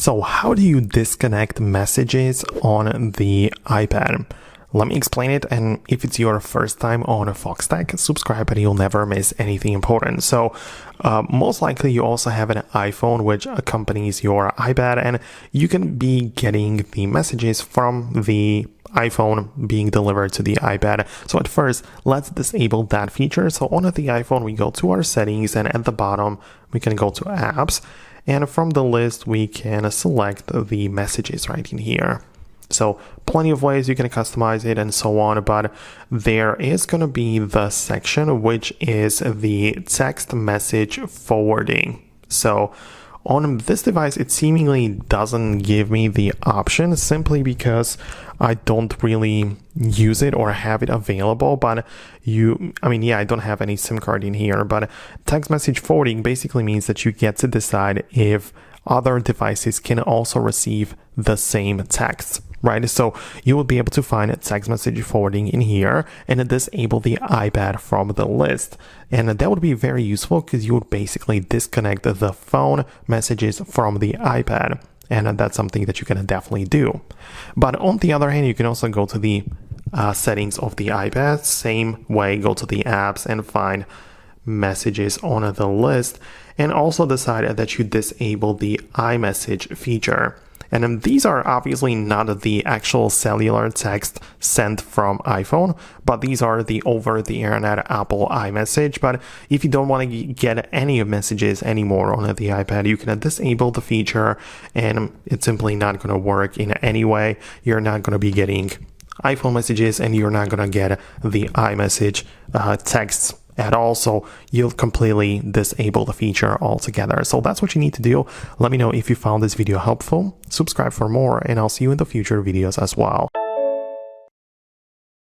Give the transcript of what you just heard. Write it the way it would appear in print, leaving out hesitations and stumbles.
So how do you disconnect messages on the iPad? Let me explain it, and if it's your first time on Foxtecc, subscribe and you'll never miss anything important. So most likely you also have an iPhone which accompanies your iPad, and you can be getting the messages from the iPhone being delivered to the iPad. So at first, let's disable that feature. So on the iPhone, we go to our settings, and at the bottom, we can go to apps. And from the list, we can select the messages right in here. So plenty of ways you can customize it and so on, but there is going to be the section which is the text message forwarding. So on this device, it seemingly doesn't give me the option simply because I don't really use it or have it available. But I don't have any SIM card in here, but text message forwarding basically means that you get to decide if other devices can also receive the same text, right? So you will be able to find text message forwarding in here and disable the iPad from the list. And that would be very useful because you would basically disconnect the phone messages from the iPad. And that's something that you can definitely do. But on the other hand, you can also go to the settings of the iPad. Same way, go to the apps and find messages on the list, and also decide that you disable the iMessage feature. And these are obviously not the actual cellular text sent from iPhone, but these are the over-the-internet Apple iMessage. But if you don't want to get any messages anymore on the iPad, you can disable the feature, and it's simply not going to work in any way. You're not going to be getting iPhone messages, and you're not going to get the iMessage texts at all, so you'll completely disable the feature altogether. So that's what you need to do. Let me know if you found this video helpful, subscribe for more, and I'll see you in the future videos as well.